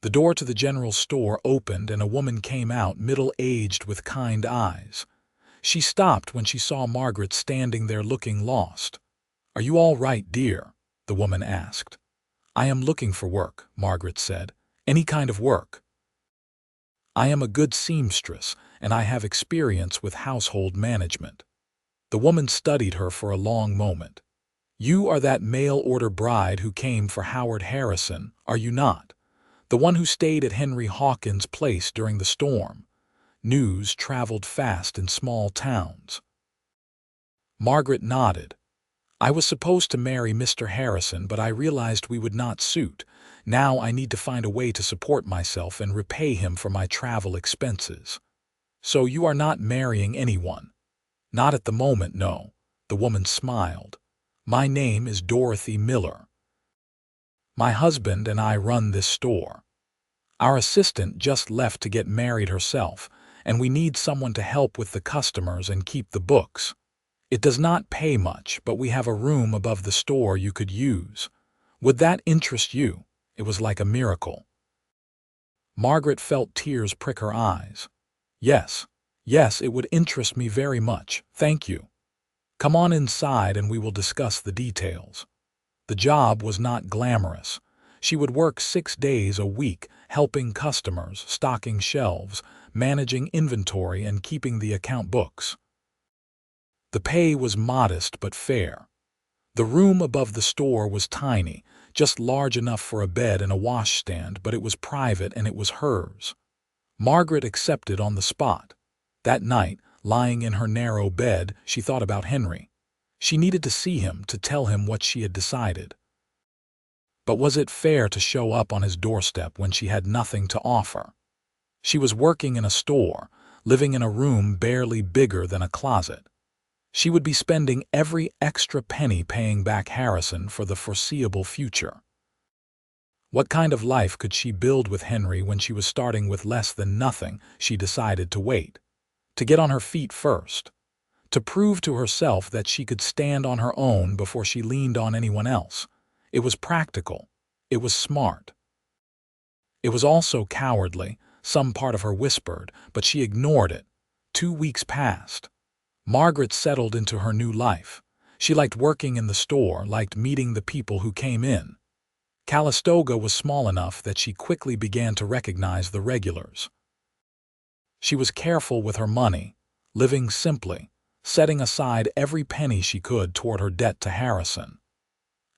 The door to the general store opened and a woman came out, middle-aged with kind eyes. She stopped when she saw Margaret standing there looking lost. "Are you all right, dear?" the woman asked. "I am looking for work," Margaret said. "Any kind of work. I am a good seamstress, and I have experience with household management." The woman studied her for a long moment. "You are that mail-order bride who came for Howard Harrison, are you not? The one who stayed at Henry Hawkins' place during the storm." News traveled fast in small towns. Margaret nodded. "I was supposed to marry Mr. Harrison, but I realized we would not suit. Now I need to find a way to support myself and repay him for my travel expenses." "So you are not marrying anyone?" "Not at the moment, no." The woman smiled. "My name is Dorothy Miller. My husband and I run this store. Our assistant just left to get married herself, and we need someone to help with the customers and keep the books. It does not pay much, but we have a room above the store you could use. Would that interest you?" It was like a miracle. Margaret felt tears prick her eyes. Yes, it would interest me very much, thank you. Come on inside and we will discuss the details." The job was not glamorous. She would work 6 days a week, helping customers, stocking shelves, managing inventory, and keeping the account books. The pay was modest but fair. The room above the store was tiny, just large enough for a bed and a washstand, but it was private and it was hers. Margaret accepted on the spot. That night, lying in her narrow bed, she thought about Henry. She needed to see him, to tell him what she had decided. But was it fair to show up on his doorstep when she had nothing to offer? She was working in a store, living in a room barely bigger than a closet. She would be spending every extra penny paying back Harrison for the foreseeable future. What kind of life could she build with Henry when she was starting with less than nothing? She decided to wait, to get on her feet first, to prove to herself that she could stand on her own before she leaned on anyone else. It was practical. It was smart. It was also cowardly, some part of her whispered, but she ignored it. 2 weeks passed. Margaret settled into her new life. She liked working in the store, liked meeting the people who came in. Calistoga was small enough that she quickly began to recognize the regulars. She was careful with her money, living simply, setting aside every penny she could toward her debt to Harrison.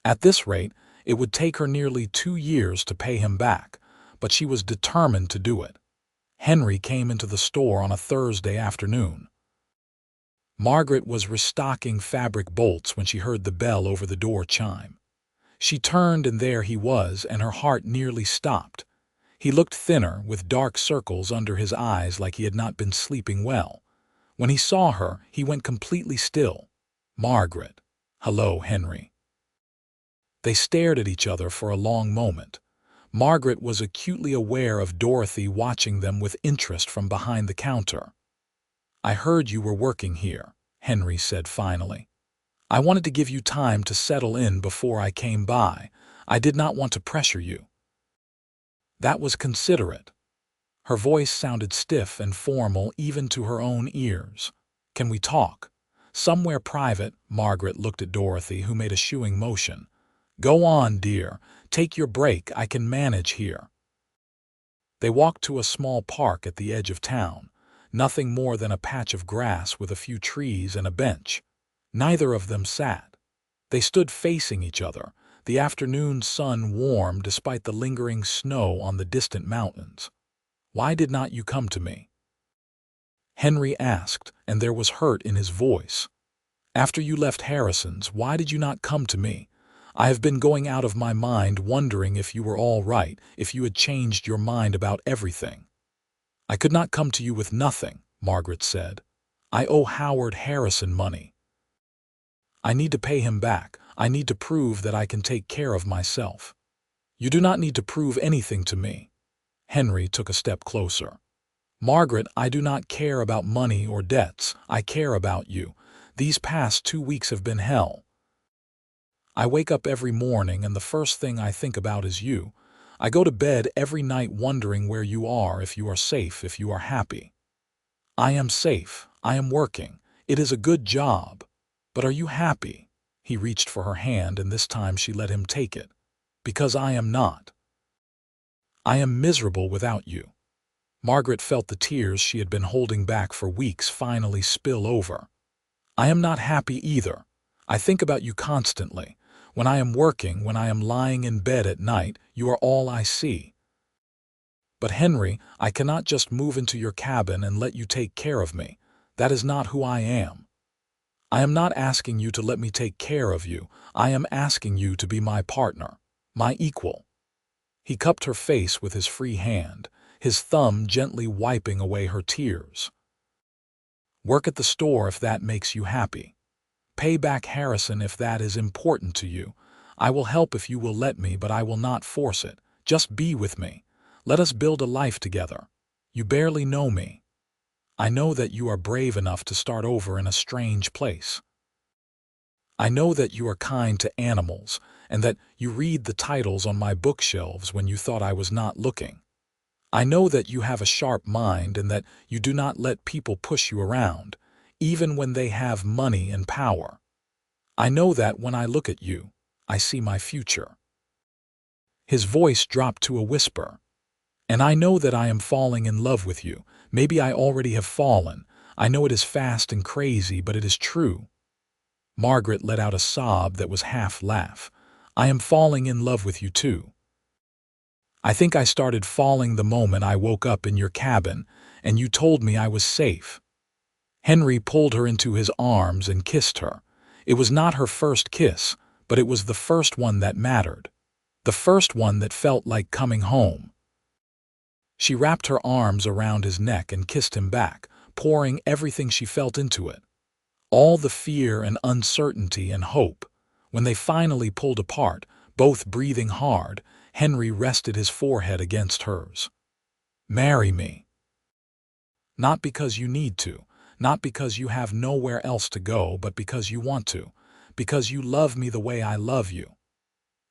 At this rate, it would take her nearly 2 years to pay him back, but she was determined to do it. Henry came into the store on a Thursday afternoon. Margaret was restocking fabric bolts when she heard the bell over the door chime. She turned and there he was, and her heart nearly stopped. He looked thinner, with dark circles under his eyes like he had not been sleeping well. When he saw her, he went completely still. "Margaret." "Hello, Henry." They stared at each other for a long moment. Margaret was acutely aware of Dorothy watching them with interest from behind the counter. "I heard you were working here," Henry said finally. "I wanted to give you time to settle in before I came by. I did not want to pressure you." That was considerate. Her voice sounded stiff and formal even to her own ears. "Can we talk?" "Somewhere private." Margaret looked at Dorothy, who made a shooing motion. "Go on, dear. Take your break. I can manage here." They walked to a small park at the edge of town, nothing more than a patch of grass with a few trees and a bench. Neither of them sat. They stood facing each other, the afternoon sun warm despite the lingering snow on the distant mountains. "Why did not you come to me?" Henry asked, and there was hurt in his voice. "After you left Harrison's, why did you not come to me? I have been going out of my mind wondering if you were all right, if you had changed your mind about everything. I could not come to you with nothing, Margaret said. I owe Howard Harrison money. I need to pay him back. I need to prove that I can take care of myself. You do not need to prove anything to me. Henry took a step closer. Margaret, I do not care about money or debts. I care about you. These past 2 weeks have been hell. I wake up every morning and the first thing I think about is you. I go to bed every night wondering where you are, if you are safe, if you are happy. I am safe. I am working. It is a good job. But are you happy? He reached for her hand and this time she let him take it. Because I am not. I am miserable without you. Margaret felt the tears she had been holding back for weeks finally spill over. I am not happy either. I think about you constantly. When I am working, when I am lying in bed at night, you are all I see. But Henry, I cannot just move into your cabin and let you take care of me. That is not who I am. I am not asking you to let me take care of you. I am asking you to be my partner, my equal. He cupped her face with his free hand, his thumb gently wiping away her tears. Work at the store if that makes you happy. Pay back Harrison if that is important to you. I will help if you will let me, but I will not force it. Just be with me. Let us build a life together. You barely know me. I know that you are brave enough to start over in a strange place. I know that you are kind to animals and that you read the titles on my bookshelves when you thought I was not looking. I know that you have a sharp mind and that you do not let people push you around, even when they have money and power. I know that when I look at you, I see my future. His voice dropped to a whisper. And I know that I am falling in love with you. Maybe I already have fallen. I know it is fast and crazy, but it is true. Margaret let out a sob that was half laugh. I am falling in love with you too. I think I started falling the moment I woke up in your cabin and you told me I was safe. Henry pulled her into his arms and kissed her. It was not her first kiss, but it was the first one that mattered. The first one that felt like coming home. She wrapped her arms around his neck and kissed him back, pouring everything she felt into it. All the fear and uncertainty and hope. When they finally pulled apart, both breathing hard, Henry rested his forehead against hers. Marry me. Not because you need to, not because you have nowhere else to go, but because you want to, because you love me the way I love you.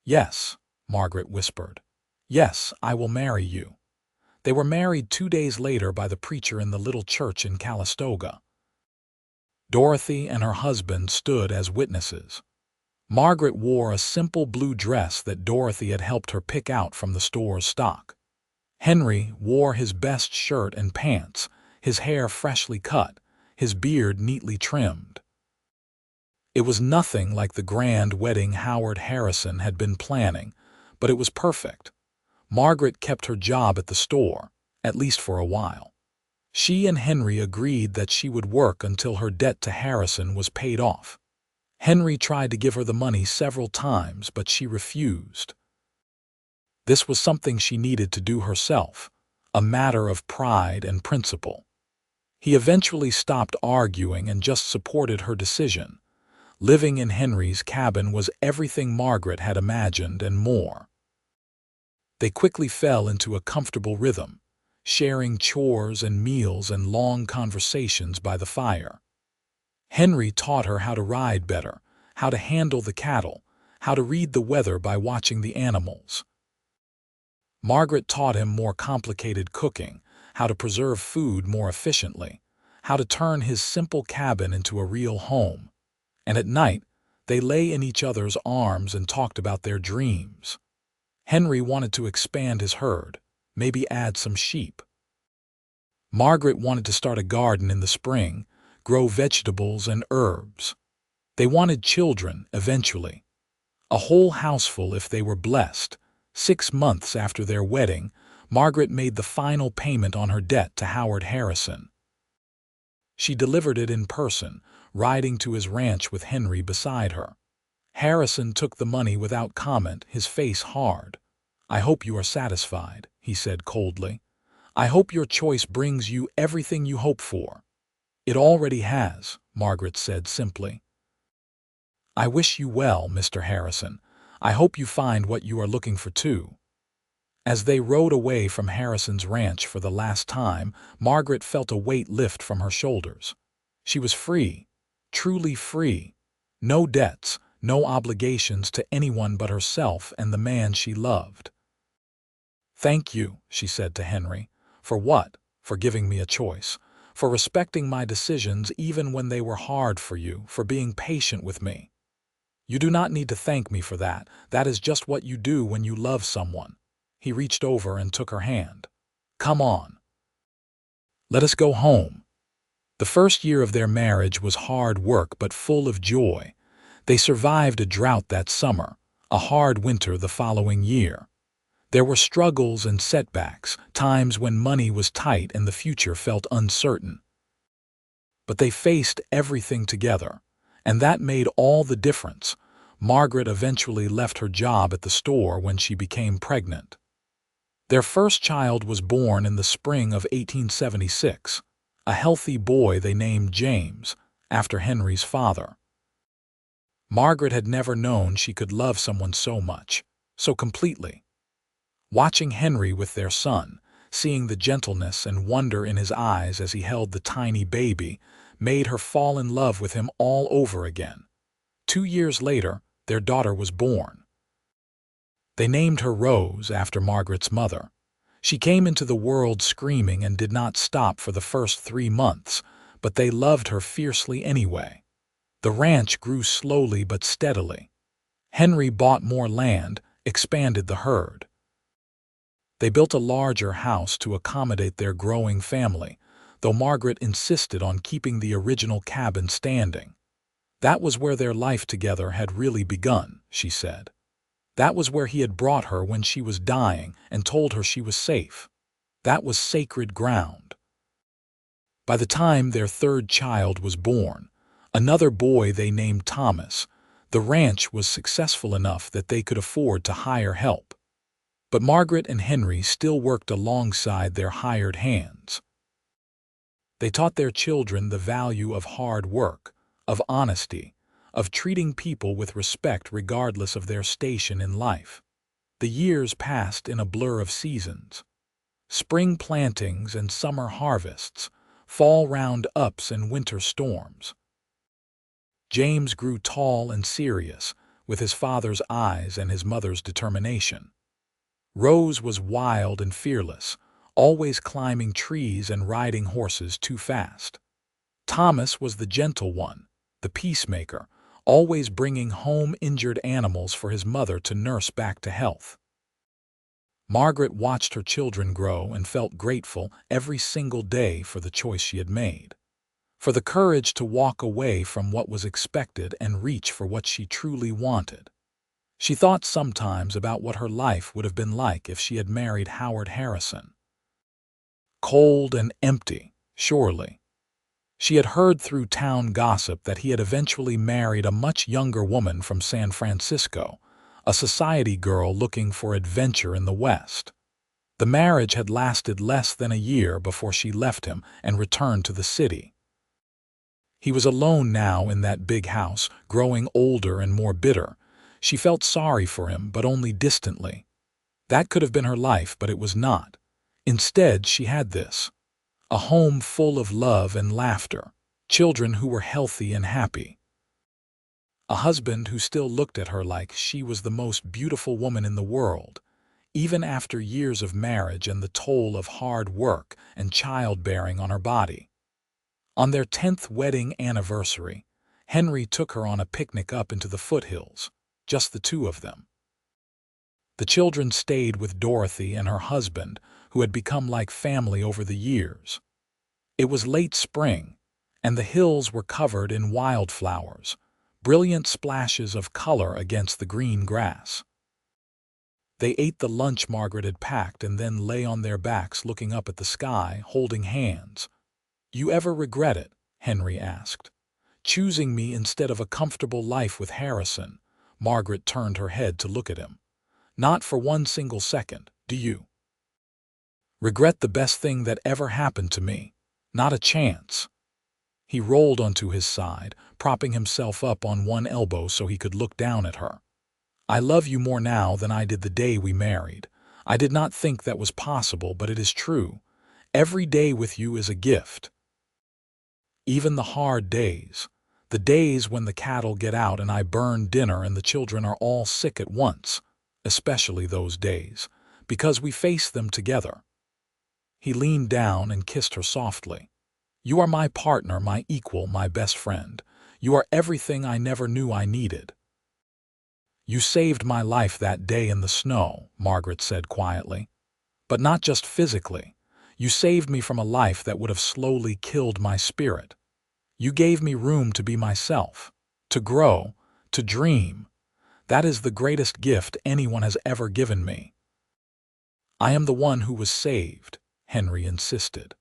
Yes, Margaret whispered. Yes, I will marry you. They were married 2 days later by the preacher in the little church in Calistoga. Dorothy and her husband stood as witnesses. Margaret wore a simple blue dress that Dorothy had helped her pick out from the store's stock. Henry wore his best shirt and pants, his hair freshly cut, his beard neatly trimmed. It was nothing like the grand wedding Howard Harrison had been planning, but it was perfect. Margaret kept her job at the store, at least for a while. She and Henry agreed that she would work until her debt to Harrison was paid off. Henry tried to give her the money several times, but she refused. This was something she needed to do herself, a matter of pride and principle. He eventually stopped arguing and just supported her decision. Living in Henry's cabin was everything Margaret had imagined and more. They quickly fell into a comfortable rhythm, sharing chores and meals and long conversations by the fire. Henry taught her how to ride better, how to handle the cattle, how to read the weather by watching the animals. Margaret taught him more complicated cooking, how to preserve food more efficiently, how to turn his simple cabin into a real home. And at night, they lay in each other's arms and talked about their dreams. Henry wanted to expand his herd, maybe add some sheep. Margaret wanted to start a garden in the spring, grow vegetables and herbs. They wanted children, eventually. A whole houseful if they were blessed. 6 months after their wedding, Margaret made the final payment on her debt to Howard Harrison. She delivered it in person, riding to his ranch with Henry beside her. Harrison took the money without comment, his face hard. "I hope you are satisfied," he said coldly. "I hope your choice brings you everything you hope for." "It already has," Margaret said simply. "I wish you well, Mr. Harrison. I hope you find what you are looking for too." As they rode away from Harrison's ranch for the last time, Margaret felt a weight lift from her shoulders. She was free, truly free. No debts, no obligations to anyone but herself and the man she loved. "Thank you," she said to Henry. "For what? For giving me a choice. For respecting my decisions even when they were hard for you, for being patient with me. You do not need to thank me for that. That is just what you do when you love someone." He reached over and took her hand. "Come on. Let us go home." The first year of their marriage was hard work but full of joy. They survived a drought that summer, a hard winter the following year. There were struggles and setbacks, times when money was tight and the future felt uncertain. But they faced everything together, and that made all the difference. Margaret eventually left her job at the store when she became pregnant. Their first child was born in the spring of 1876, a healthy boy they named James, after Henry's father. Margaret had never known she could love someone so much, so completely. Watching Henry with their son, seeing the gentleness and wonder in his eyes as he held the tiny baby, made her fall in love with him all over again. 2 years later, their daughter was born. They named her Rose after Margaret's mother. She came into the world screaming and did not stop for the first 3 months, but they loved her fiercely anyway. The ranch grew slowly but steadily. Henry bought more land, expanded the herd. They built a larger house to accommodate their growing family, though Margaret insisted on keeping the original cabin standing. That was where their life together had really begun, she said. That was where he had brought her when she was dying and told her she was safe. That was sacred ground. By the time their third child was born, another boy they named Thomas, the ranch was successful enough that they could afford to hire help. But Margaret and Henry still worked alongside their hired hands. They taught their children the value of hard work, of honesty, of treating people with respect regardless of their station in life. The years passed in a blur of seasons. Spring plantings and summer harvests, fall round-ups and winter storms. James grew tall and serious, with his father's eyes and his mother's determination. Rose was wild and fearless, always climbing trees and riding horses too fast. Thomas was the gentle one, the peacemaker, always bringing home injured animals for his mother to nurse back to health. Margaret watched her children grow and felt grateful every single day for the choice she had made, for the courage to walk away from what was expected and reach for what she truly wanted. She thought sometimes about what her life would have been like if she had married Howard Harrison. Cold and empty, surely. She had heard through town gossip that he had eventually married a much younger woman from San Francisco, a society girl looking for adventure in the West. The marriage had lasted less than a year before she left him and returned to the city. He was alone now in that big house, growing older and more bitter. She felt sorry for him, but only distantly. That could have been her life, but it was not. Instead, she had this: a home full of love and laughter, children who were healthy and happy, a husband who still looked at her like she was the most beautiful woman in the world, even after years of marriage and the toll of hard work and childbearing on her body. On their 10th wedding anniversary, Henry took her on a picnic up into the foothills, just the two of them. The children stayed with Dorothy and her husband, who had become like family over the years. It was late spring, and the hills were covered in wildflowers, brilliant splashes of color against the green grass. They ate the lunch Margaret had packed and then lay on their backs looking up at the sky, holding hands. "You ever regret it?" Henry asked. "Choosing me instead of a comfortable life with Harrison?" Margaret turned her head to look at him. Not for one single second, do you? Regret the best thing that ever happened to me? Not a chance. He rolled onto his side, propping himself up on one elbow so he could look down at her. I love you more now than I did the day we married. I did not think that was possible, but it is true. Every day with you is a gift. Even the hard days. The days when the cattle get out and I burn dinner and the children are all sick at once. Especially those days, because we face them together. He leaned down and kissed her softly. You are my partner, my equal, my best friend. You are everything I never knew I needed. You saved my life that day in the snow, Margaret said quietly. But not just physically. You saved me from a life that would have slowly killed my spirit. You gave me room to be myself, to grow, to dream. That is the greatest gift anyone has ever given me. I am the one who was saved, Henry insisted.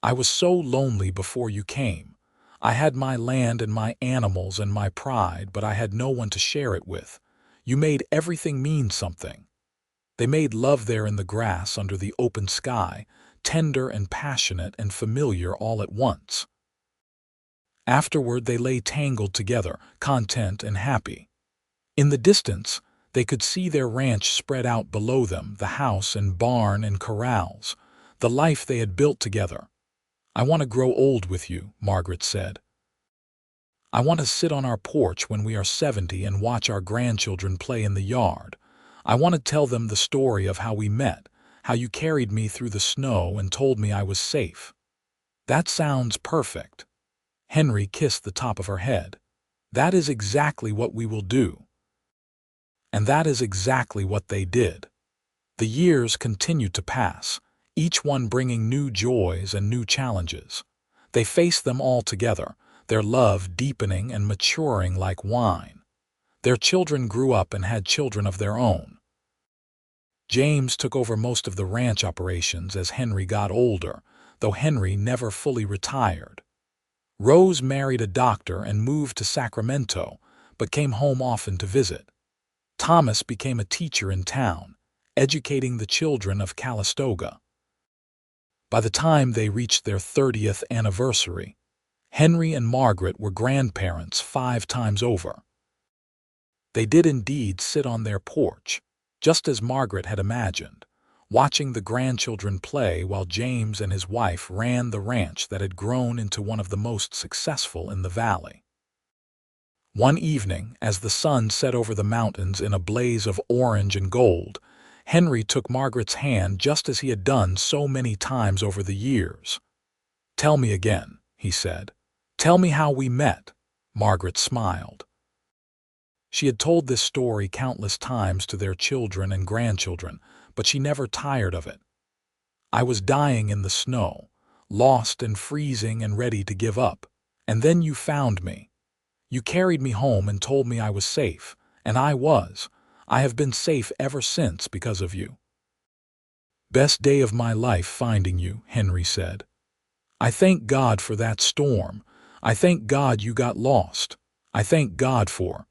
I was so lonely before you came. I had my land and my animals and my pride, but I had no one to share it with. You made everything mean something. They made love there in the grass under the open sky, tender and passionate and familiar all at once. Afterward they lay tangled together, content and happy. In the distance, they could see their ranch spread out below them, the house and barn and corrals, the life they had built together. I want to grow old with you, Margaret said. I want to sit on our porch when we are 70 and watch our grandchildren play in the yard. I want to tell them the story of how we met, how you carried me through the snow and told me I was safe. That sounds perfect. Henry kissed the top of her head. That is exactly what we will do. And that is exactly what they did. The years continued to pass, each one bringing new joys and new challenges. They faced them all together, their love deepening and maturing like wine. Their children grew up and had children of their own. James took over most of the ranch operations as Henry got older, though Henry never fully retired. Rose married a doctor and moved to Sacramento, but came home often to visit. Thomas became a teacher in town, educating the children of Calistoga. By the time they reached their 30th anniversary, Henry and Margaret were grandparents 5 times over. They did indeed sit on their porch, just as Margaret had imagined, watching the grandchildren play while James and his wife ran the ranch that had grown into one of the most successful in the valley. One evening, as the sun set over the mountains in a blaze of orange and gold, Henry took Margaret's hand just as he had done so many times over the years. "Tell me again," he said. "Tell me how we met." Margaret smiled. She had told this story countless times to their children and grandchildren, but she never tired of it. "I was dying in the snow, lost and freezing and ready to give up, and then you found me. You carried me home and told me I was safe, and I was. I have been safe ever since because of you." "Best day of my life finding you," Henry said. "I thank God for that storm. I thank God you got lost. I thank God for..."